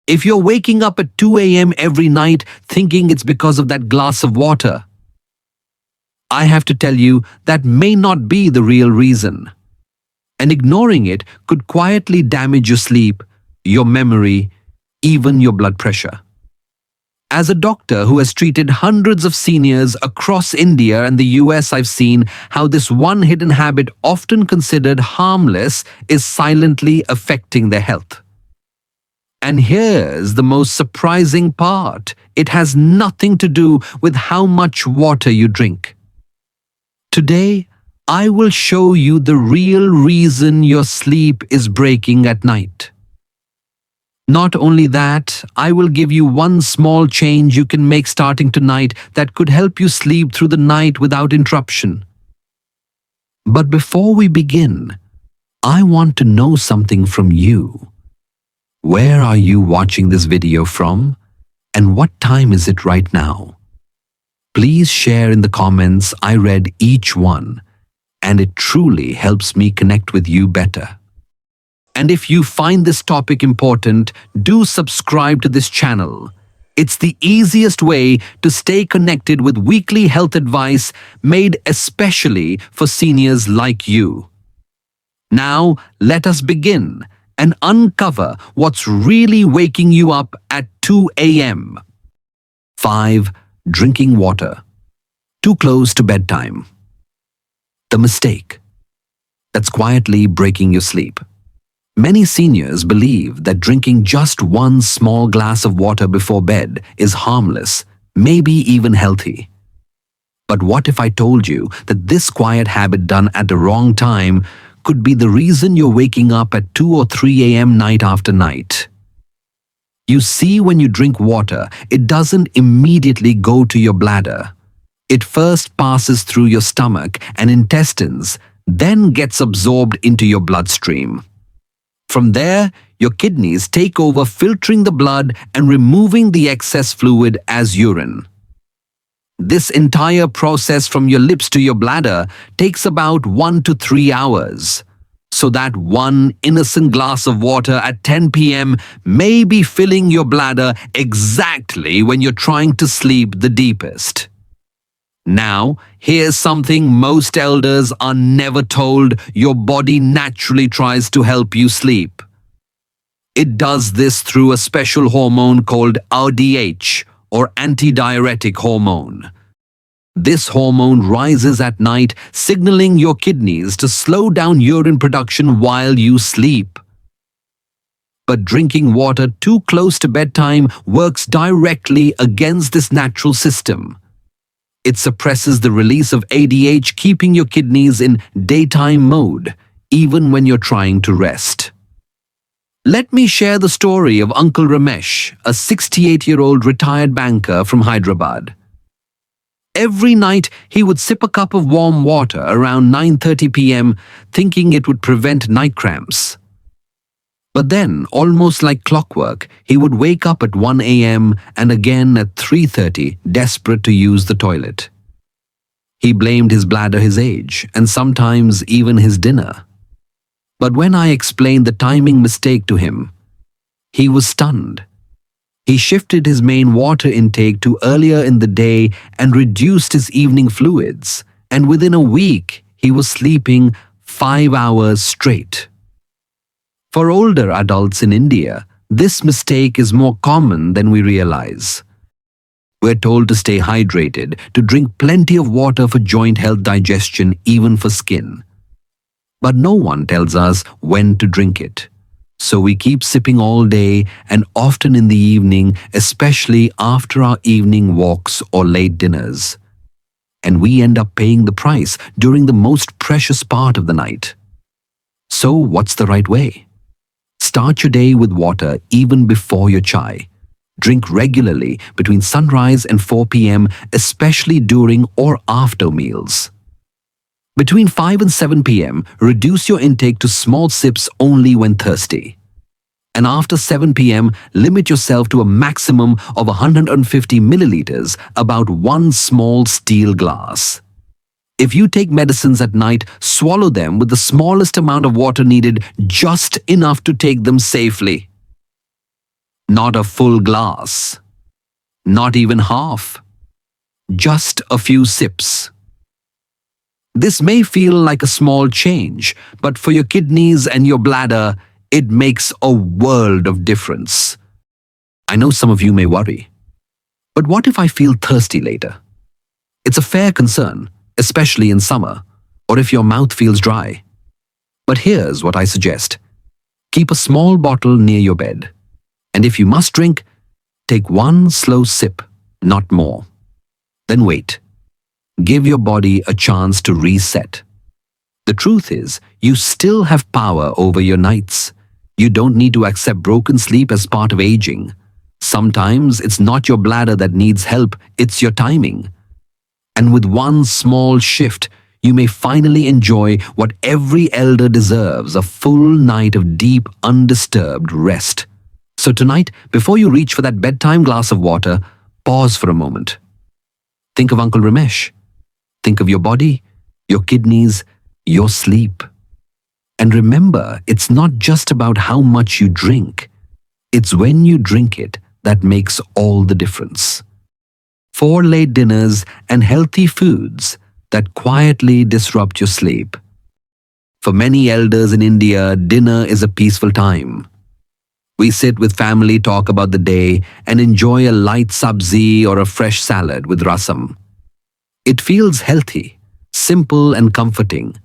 If you're waking up at 2 a.m. every night thinking it's because of that glass of water, I have to tell you that may not be the real reason. And ignoring it could quietly damage your sleep, your memory, even your blood pressure. As a doctor who has treated hundreds of seniors across India and the US, I've seen how this one hidden habit, often considered harmless, is silently affecting their health. And here's the most surprising part. It has nothing to do with how much water you drink. Today, I will show you the real reason your sleep is breaking at night. Not only that, I will give you one small change you can make starting tonight that could help you sleep through the night without interruption. But before we begin, I want to know something from you. Where are you watching this video from? And what time is it right now? Please share in the comments. I read each one, and it truly helps me connect with you better. And if you find this topic important, do subscribe to this channel. It's the easiest way to stay connected with weekly health advice made especially for seniors like you. Now, let us begin and uncover what's really waking you up at 2 a.m. 5. Drinking water too close to bedtime. The mistake that's quietly breaking your sleep. Many seniors believe that drinking just one small glass of water before bed is harmless, maybe even healthy. But what if I told you that this quiet habit done at the wrong time could be the reason you're waking up at 2 or 3 a.m. night after night? You see, when you drink water, it doesn't immediately go to your bladder. It first passes through your stomach and intestines, then gets absorbed into your bloodstream. From there, your kidneys take over, filtering the blood and removing the excess fluid as urine. This entire process from your lips to your bladder takes about 1 to 3 hours. So that one innocent glass of water at 10 p.m. may be filling your bladder exactly when you're trying to sleep the deepest. Now, here's something most elders are never told. Your body naturally tries to help you sleep. It does this through a special hormone called RDH, or antidiuretic hormone. This hormone rises at night, signaling your kidneys to slow down urine production while you sleep. But drinking water too close to bedtime works directly against this natural system. It suppresses the release of ADH, keeping your kidneys in daytime mode, even when you're trying to rest. Let me share the story of Uncle Ramesh, a 68-year-old retired banker from Hyderabad. Every night, he would sip a cup of warm water around 9:30 p.m., thinking it would prevent night cramps. But then, almost like clockwork, he would wake up at 1 a.m. and again at 3:30, desperate to use the toilet. He blamed his bladder, his age, and sometimes even his dinner. But when I explained the timing mistake to him, he was stunned. He shifted his main water intake to earlier in the day and reduced his evening fluids, and within a week, he was sleeping 5 hours straight. For older adults in India, this mistake is more common than we realize. We're told to stay hydrated, to drink plenty of water for joint health, digestion, even for skin. But no one tells us when to drink it. So we keep sipping all day and often in the evening, especially after our evening walks or late dinners. And we end up paying the price during the most precious part of the night. So what's the right way? Start your day with water even before your chai. Drink regularly between sunrise and 4 p.m., especially during or after meals. Between 5 and 7 p.m., reduce your intake to small sips only when thirsty. And after 7 p.m., limit yourself to a maximum of 150 milliliters, about one small steel glass. If you take medicines at night, swallow them with the smallest amount of water needed, just enough to take them safely. Not a full glass. Not even half. Just a few sips. This may feel like a small change, but for your kidneys and your bladder, it makes a world of difference. I know some of you may worry, but what if I feel thirsty later? It's a fair concern, especially in summer, or if your mouth feels dry. But here's what I suggest. Keep a small bottle near your bed, and if you must drink, take one slow sip, not more. Then wait. Give your body a chance to reset. The truth is, you still have power over your nights. You don't need to accept broken sleep as part of aging. Sometimes it's not your bladder that needs help, it's your timing. And with one small shift, you may finally enjoy what every elder deserves, a full night of deep, undisturbed rest. So tonight, before you reach for that bedtime glass of water, pause for a moment. Think of Uncle Ramesh. Think of your body, your kidneys, your sleep. And remember, it's not just about how much you drink. It's when you drink it that makes all the difference. 4 late dinners and healthy foods that quietly disrupt your sleep. For many elders in India, dinner is a peaceful time. We sit with family, talk about the day, and enjoy a light sabzi or a fresh salad with rasam. It feels healthy, simple and comforting.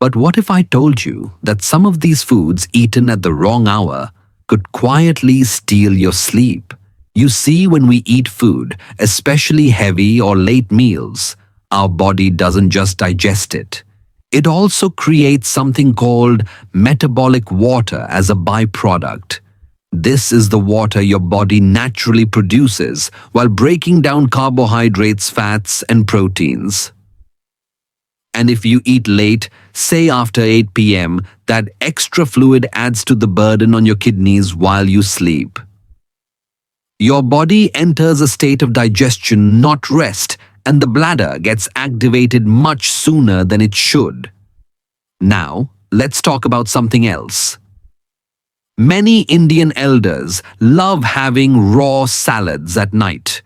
But what if I told you that some of these foods eaten at the wrong hour could quietly steal your sleep? You see, when we eat food, especially heavy or late meals, our body doesn't just digest it. It also creates something called metabolic water as a byproduct. This is the water your body naturally produces while breaking down carbohydrates, fats, and proteins. And if you eat late, say after 8 p.m., that extra fluid adds to the burden on your kidneys while you sleep. Your body enters a state of digestion, not rest, and the bladder gets activated much sooner than it should. Now, let's talk about something else. Many Indian elders love having raw salads at night.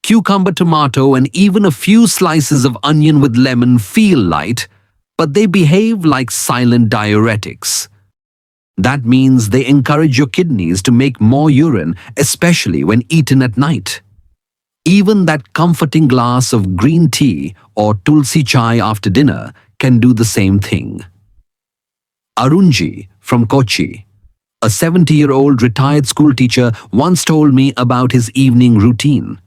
Cucumber, tomato, and even a few slices of onion with lemon feel light, but they behave like silent diuretics. That means they encourage your kidneys to make more urine, especially when eaten at night. Even that comforting glass of green tea or tulsi chai after dinner can do the same thing. Arunji from Kochi, a 70-year-old retired school teacher, once told me about his evening routine.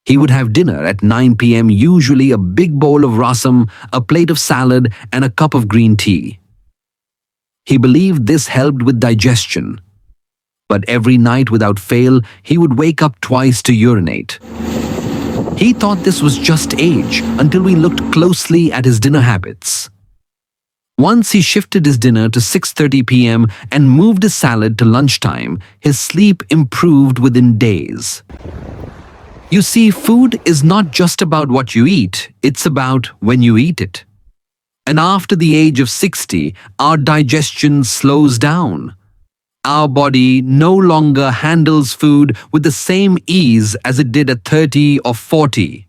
He would have dinner at 9 p.m., usually a big bowl of rasam, a plate of salad, and a cup of green tea. He believed this helped with digestion. But every night without fail, he would wake up twice to urinate. He thought this was just age until we looked closely at his dinner habits. Once he shifted his dinner to 6:30 p.m. and moved his salad to lunchtime, his sleep improved within days. You see, food is not just about what you eat, it's about when you eat it. And after the age of 60, our digestion slows down. Our body no longer handles food with the same ease as it did at 30 or 40.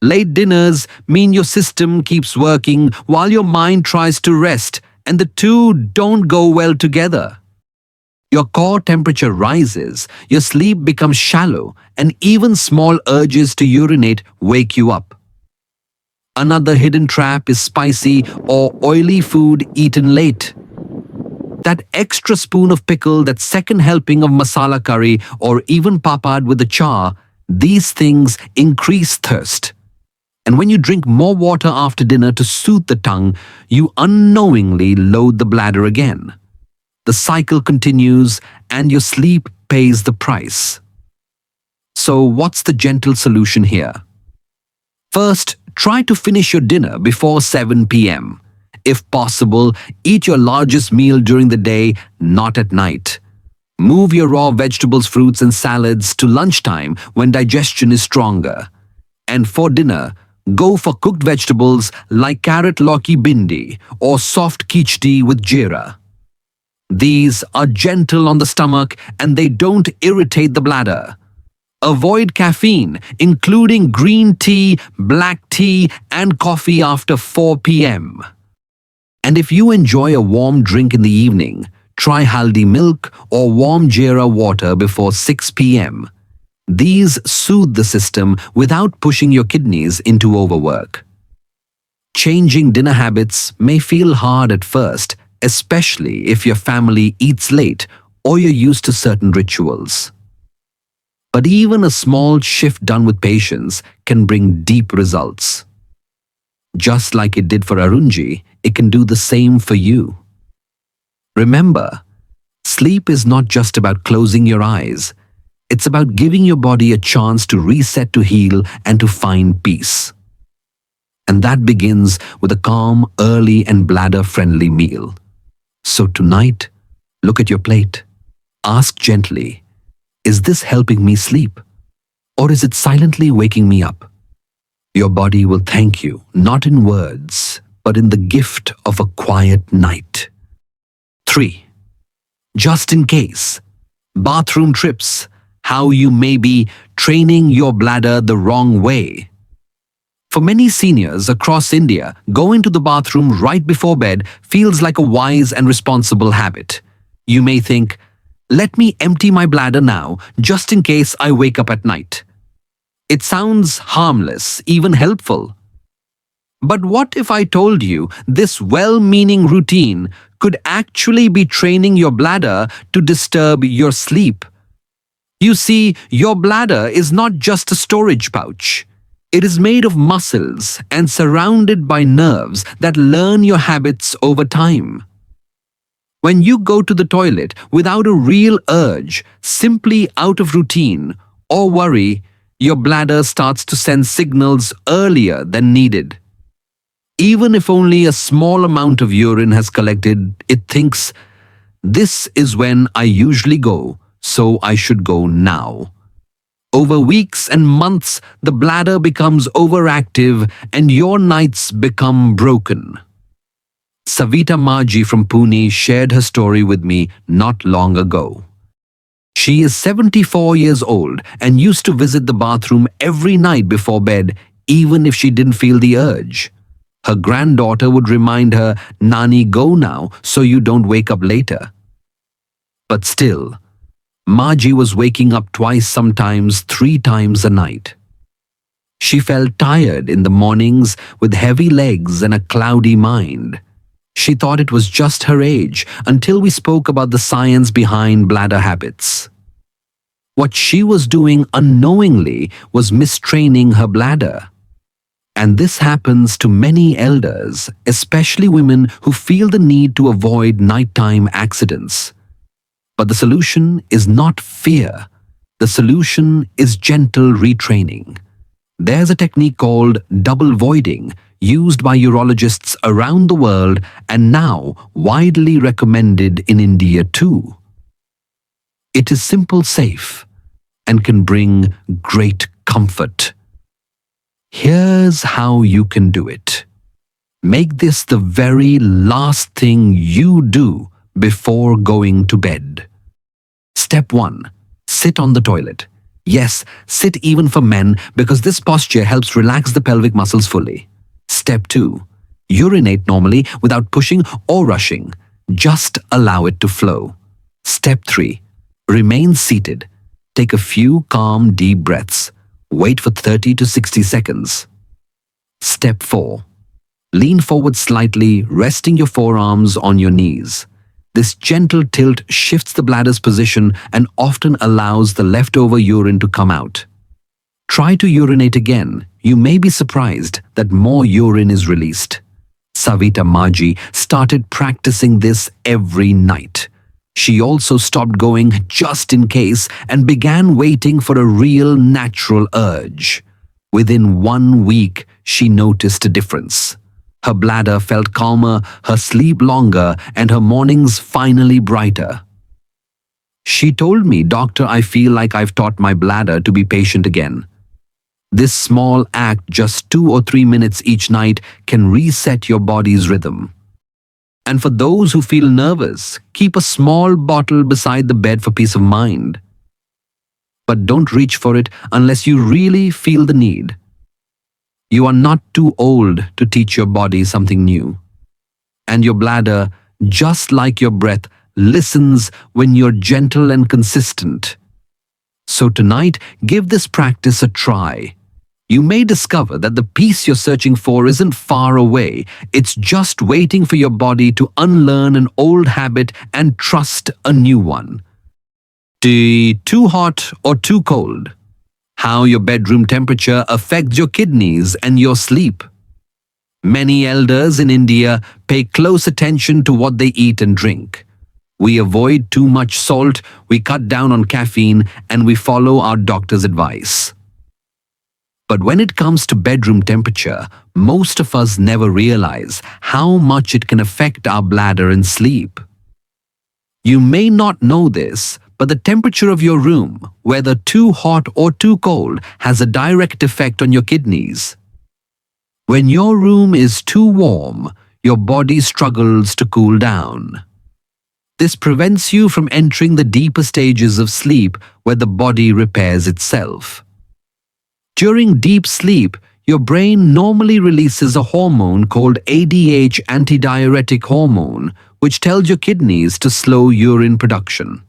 Late dinners mean your system keeps working while your mind tries to rest, and the two don't go well together. Your core temperature rises, your sleep becomes shallow, and even small urges to urinate wake you up. Another hidden trap is spicy or oily food eaten late. That extra spoon of pickle, that second helping of masala curry, or even papad with a char, these things increase thirst. And when you drink more water after dinner to soothe the tongue, you unknowingly load the bladder again. The cycle continues and your sleep pays the price. So what's the gentle solution here? First, try to finish your dinner before 7 p.m. If possible, eat your largest meal during the day, not at night. Move your raw vegetables, fruits, and salads to lunchtime when digestion is stronger. And for dinner, go for cooked vegetables like carrot, lauki, bindi, or soft khichdi with jeera. These are gentle on the stomach and they don't irritate the bladder. Avoid caffeine, including green tea, black tea, and coffee after 4 p.m. And if you enjoy a warm drink in the evening, try haldi milk or warm jeera water before 6 p.m. These soothe the system without pushing your kidneys into overwork. Changing dinner habits may feel hard at first, especially if your family eats late or you're used to certain rituals. But even a small shift done with patience can bring deep results. Just like it did for Arunji, it can do the same for you. Remember, sleep is not just about closing your eyes. It's about giving your body a chance to reset, to heal, and to find peace. And that begins with a calm, early, and bladder-friendly meal. So tonight, look at your plate. Ask gently, is this helping me sleep? Or is it silently waking me up? Your body will thank you, not in words, but in the gift of a quiet night. 3. Just in case. Bathroom trips. How you may be training your bladder the wrong way. For many seniors across India, going to the bathroom right before bed feels like a wise and responsible habit. You may think, let me empty my bladder now, just in case I wake up at night. It sounds harmless, even helpful. But what if I told you this well-meaning routine could actually be training your bladder to disturb your sleep? You see, your bladder is not just a storage pouch. It is made of muscles and surrounded by nerves that learn your habits over time. When you go to the toilet without a real urge, simply out of routine or worry, your bladder starts to send signals earlier than needed. Even if only a small amount of urine has collected, it thinks, this is when I usually go, so I should go now. Over weeks and months, the bladder becomes overactive and your nights become broken. Savita Maji from Pune shared her story with me not long ago. She is 74 years old and used to visit the bathroom every night before bed, even if she didn't feel the urge. Her granddaughter would remind her, Nani, go now so you don't wake up later. But still, Maji was waking up twice, sometimes 3 times a night. She felt tired in the mornings with heavy legs and a cloudy mind. She thought it was just her age until we spoke about the science behind bladder habits. What she was doing unknowingly was mistraining her bladder. And this happens to many elders, especially women who feel the need to avoid nighttime accidents. But the solution is not fear. The solution is gentle retraining. There's a technique called double voiding, used by urologists around the world and now widely recommended in India too. It is simple, safe, and can bring great comfort. Here's how you can do it. Make this the very last thing you do before going to bed. Step 1. Sit on the toilet. Yes, sit even for men because this posture helps relax the pelvic muscles fully. Step 2. Urinate normally without pushing or rushing. Just allow it to flow. Step 3. Remain seated. Take a few calm, deep breaths. Wait for 30 to 60 seconds. Step 4. Lean forward slightly, resting your forearms on your knees. This gentle tilt shifts the bladder's position and often allows the leftover urine to come out. Try to urinate again. You may be surprised that more urine is released. Savita Maji started practicing this every night. She also stopped going just in case and began waiting for a real natural urge. Within 1 week, she noticed a difference. Her bladder felt calmer, her sleep longer, and her mornings finally brighter. She told me, Doctor, I feel like I've taught my bladder to be patient again. This small act, just 2 or 3 minutes each night, can reset your body's rhythm. And for those who feel nervous, keep a small bottle beside the bed for peace of mind. But don't reach for it unless you really feel the need. You are not too old to teach your body something new. And your bladder, just like your breath, listens when you're gentle and consistent. So tonight, give this practice a try. You may discover that the peace you're searching for isn't far away. It's just waiting for your body to unlearn an old habit and trust a new one. Too hot or too cold? How your bedroom temperature affects your kidneys and your sleep. Many elders in India pay close attention to what they eat and drink. We avoid too much salt, we cut down on caffeine, and we follow our doctor's advice. But when it comes to bedroom temperature, most of us never realize how much it can affect our bladder and sleep. You may not know this, but the temperature of your room, whether too hot or too cold, has a direct effect on your kidneys. When your room is too warm, your body struggles to cool down. This prevents you from entering the deeper stages of sleep where the body repairs itself. During deep sleep, your brain normally releases a hormone called ADH, antidiuretic hormone, which tells your kidneys to slow urine production.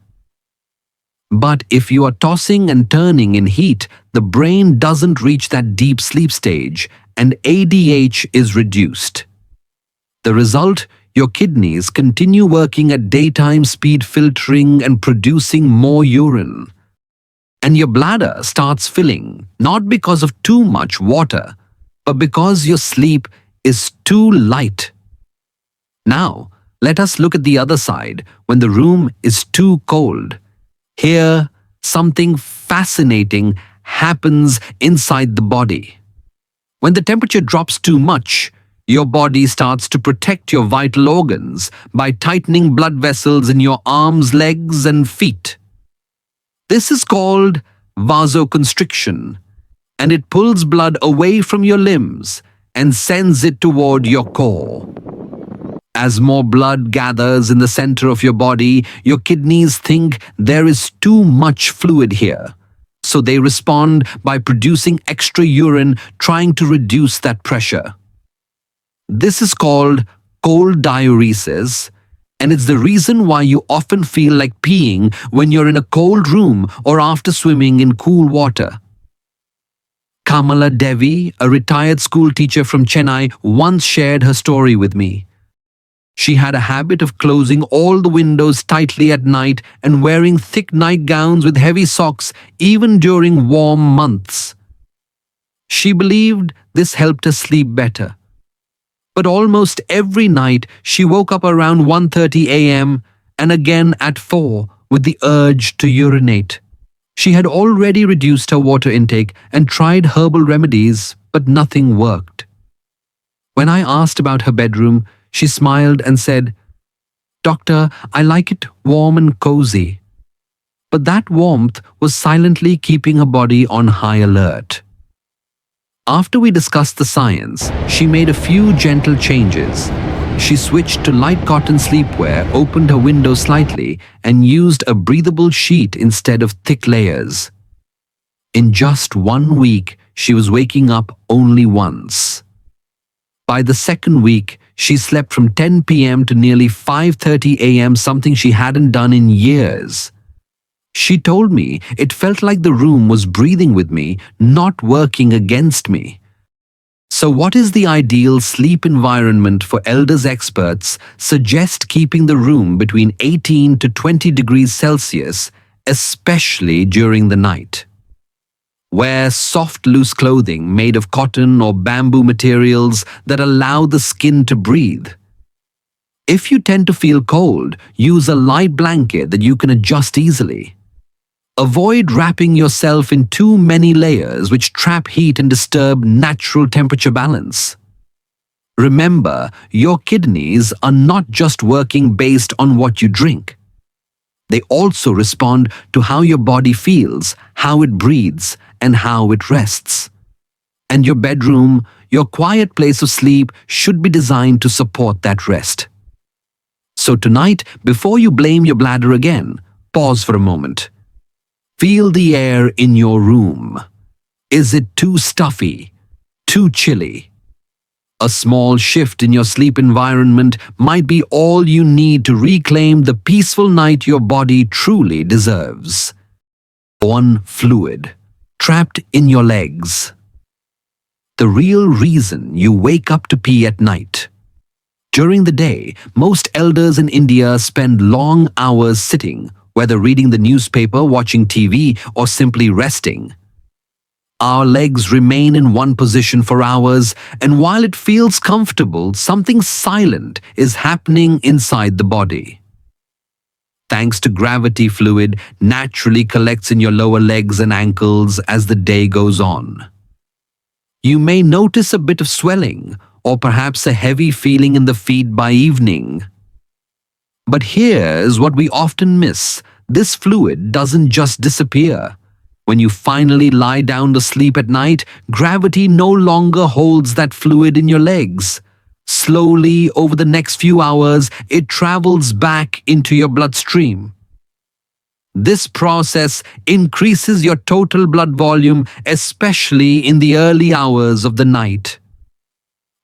But if you are tossing and turning in heat, the brain doesn't reach that deep sleep stage, and ADH is reduced. The result, your kidneys continue working at daytime speed, filtering and producing more urine. And your bladder starts filling, not because of too much water, but because your sleep is too light. Now, let us look at the other side, when the room is too cold. Here, something fascinating happens inside the body. When the temperature drops too much, your body starts to protect your vital organs by tightening blood vessels in your arms, legs, and feet. This is called vasoconstriction, and it pulls blood away from your limbs and sends it toward your core. As more blood gathers in the center of your body, your kidneys think there is too much fluid here. So they respond by producing extra urine, trying to reduce that pressure. This is called cold diuresis, and it's the reason why you often feel like peeing when you're in a cold room or after swimming in cool water. Kamala Devi, a retired school teacher from Chennai, once shared her story with me. She had a habit of closing all the windows tightly at night and wearing thick nightgowns with heavy socks even during warm months. She believed this helped her sleep better. But almost every night she woke up around 1:30 a.m. and again at 4 with the urge to urinate. She had already reduced her water intake and tried herbal remedies, but nothing worked. When I asked about her bedroom, she smiled and said, "Doctor, I like it warm and cozy." But that warmth was silently keeping her body on high alert. After we discussed the science, she made a few gentle changes. She switched to light cotton sleepwear, opened her window slightly, and used a breathable sheet instead of thick layers. In just 1 week, she was waking up only once. By the second week, she slept from 10 p.m. to nearly 5:30 a.m., something she hadn't done in years. She told me it felt like the room was breathing with me, not working against me. So what is the ideal sleep environment for elders? Experts suggest keeping the room between 18 to 20 degrees Celsius, especially during the night. Wear soft, loose clothing made of cotton or bamboo materials that allow the skin to breathe. If you tend to feel cold, use a light blanket that you can adjust easily. Avoid wrapping yourself in too many layers which trap heat and disturb natural temperature balance. Remember, your kidneys are not just working based on what you drink. They also respond to how your body feels, how it breathes, and how it rests. And your bedroom, your quiet place of sleep, should be designed to support that rest. So tonight, before you blame your bladder again, pause for a moment. Feel the air in your room. Is it too stuffy? Too chilly? A small shift in your sleep environment might be all you need to reclaim the peaceful night your body truly deserves. 1. Fluid. Trapped in your legs. The real reason you wake up to pee at night. During the day, most elders in India spend long hours sitting, whether reading the newspaper, watching TV, or simply resting. Our legs remain in one position for hours, and while it feels comfortable, something silent is happening inside the body. Thanks to gravity, fluid naturally collects in your lower legs and ankles as the day goes on. You may notice a bit of swelling, or perhaps a heavy feeling in the feet by evening. But here's what we often miss. This fluid doesn't just disappear. When you finally lie down to sleep at night, gravity no longer holds that fluid in your legs. Slowly, over the next few hours, it travels back into your bloodstream. This process increases your total blood volume, especially in the early hours of the night.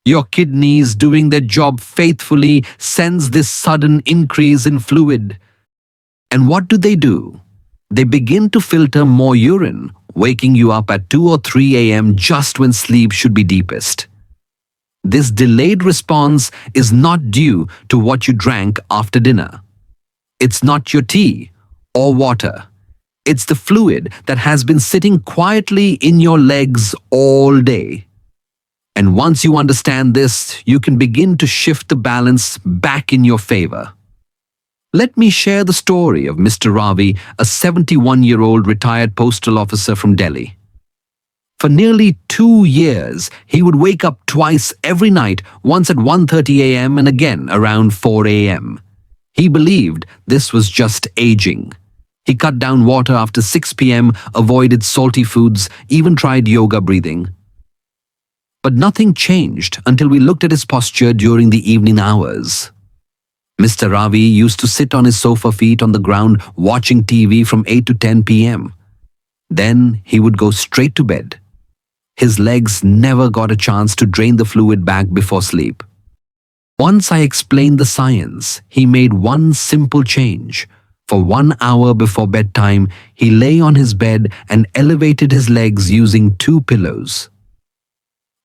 Your kidneys, doing their job faithfully, sense this sudden increase in fluid. And what do? They begin to filter more urine, waking you up at 2 or 3 a.m. just when sleep should be deepest. This delayed response is not due to what you drank after dinner. It's not your tea or water. It's the fluid that has been sitting quietly in your legs all day. And once you understand this, you can begin to shift the balance back in your favor. Let me share the story of Mr. Ravi, a 71-year-old retired postal officer from Delhi. For nearly 2 years, he would wake up twice every night, once at 1:30 a.m. and again around 4 a.m. He believed this was just aging. He cut down water after 6 p.m., avoided salty foods, even tried yoga breathing. But nothing changed until we looked at his posture during the evening hours. Mr. Ravi used to sit on his sofa feet on the ground watching TV from 8 to 10 p.m. Then he would go straight to bed. His legs never got a chance to drain the fluid back before sleep. Once I explained the science, he made one simple change. For 1 hour before bedtime, he lay on his bed and elevated his legs using 2 pillows.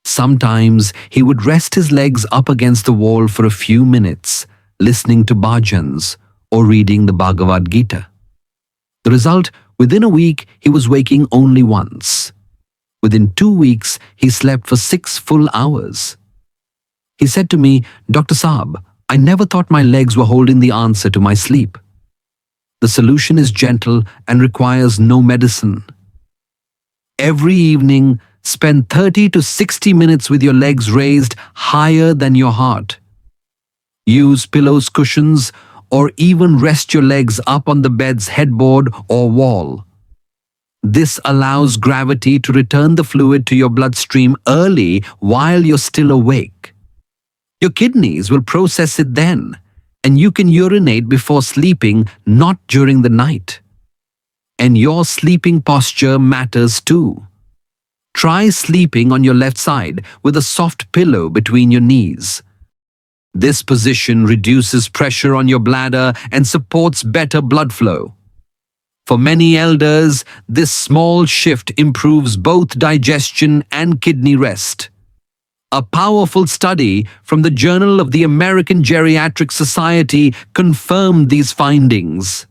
Sometimes he would rest his legs up against the wall for a few minutes, listening to bhajans or reading the Bhagavad Gita. The result, within a week, he was waking only once. Within 2 weeks, he slept for 6 full hours. He said to me, "Dr. Saab, I never thought my legs were holding the answer to my sleep. The solution is gentle and requires no medicine. Every evening, spend 30 to 60 minutes with your legs raised higher than your heart. Use pillows, cushions, or even rest your legs up on the bed's headboard or wall. This allows gravity to return the fluid to your bloodstream early while you're still awake. Your kidneys will process it then, and you can urinate before sleeping, not during the night. And your sleeping posture matters too. Try sleeping on your left side with a soft pillow between your knees. This position reduces pressure on your bladder and supports better blood flow. For many elders, this small shift improves both digestion and kidney rest. A powerful study from the Journal of the American Geriatric Society confirmed these findings.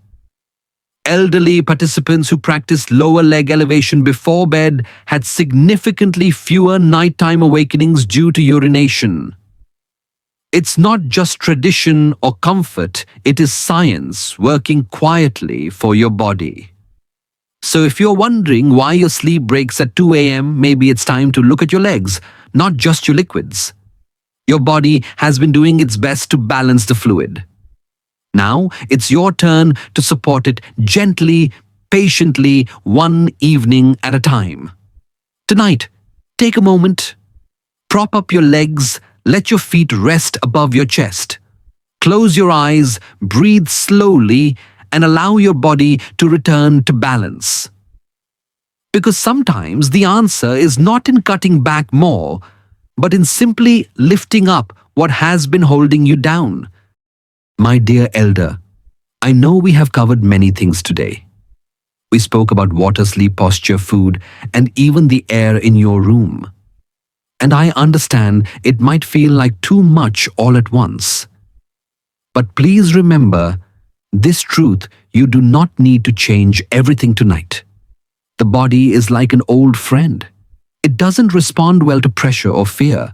Elderly participants who practiced lower leg elevation before bed had significantly fewer nighttime awakenings due to urination. It's not just tradition or comfort, it is science working quietly for your body. So if you're wondering why your sleep breaks at 2 a.m., maybe it's time to look at your legs, not just your liquids. Your body has been doing its best to balance the fluid. Now it's your turn to support it gently, patiently, one evening at a time. Tonight, take a moment, prop up your legs, let your feet rest above your chest. Close your eyes, breathe slowly, and allow your body to return to balance. Because sometimes the answer is not in cutting back more, but in simply lifting up what has been holding you down. My dear elder, I know we have covered many things today. We spoke about water, sleep, posture, food, and even the air in your room. And I understand it might feel like too much all at once. But please remember this truth: you do not need to change everything tonight. The body is like an old friend. It doesn't respond well to pressure or fear,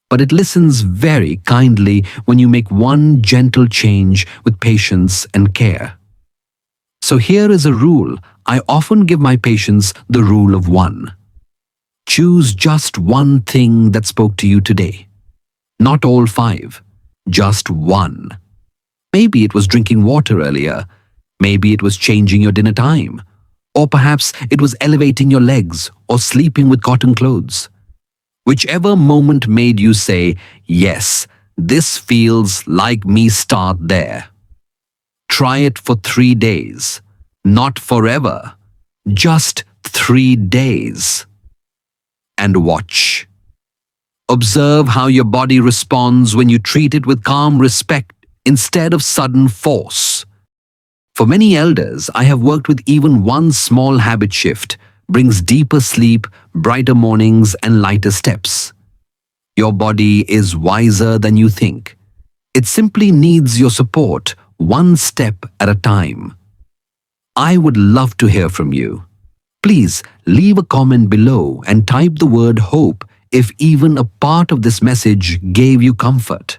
but it listens very kindly when you make one gentle change with patience and care. So here is a rule I often give my patients: the rule of one. Choose just one thing that spoke to you today. Not all five, just one. Maybe it was drinking water earlier. Maybe it was changing your dinner time. Or perhaps it was elevating your legs or sleeping with cotton clothes. Whichever moment made you say, yes, this feels like me, start there. Try it for 3 days. Not forever. Just 3 days. And watch. Observe how your body responds when you treat it with calm respect instead of sudden force. For many elders, I have worked with even one small habit shift brings deeper sleep, brighter mornings, and lighter steps. Your body is wiser than you think. It simply needs your support, one step at a time. I would love to hear from you. Please leave a comment below and type the word hope if even a part of this message gave you comfort.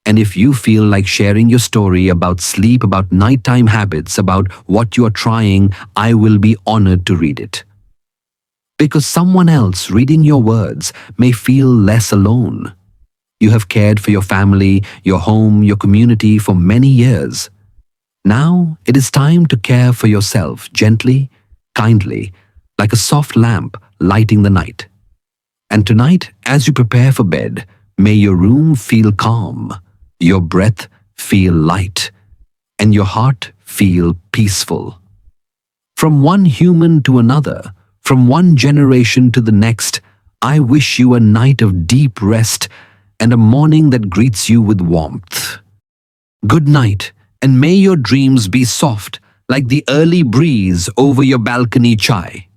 And if you feel like sharing your story about sleep, about nighttime habits, about what you are trying, I will be honored to read it. Because someone else reading your words may feel less alone. You have cared for your family, your home, your community for many years. Now it is time to care for yourself gently, kindly, like a soft lamp lighting the night. And tonight, as you prepare for bed, may your room feel calm, your breath feel light, and your heart feel peaceful. From one human to another, from one generation to the next, I wish you a night of deep rest and a morning that greets you with warmth. Good night, and may your dreams be soft like the early breeze over your balcony chai.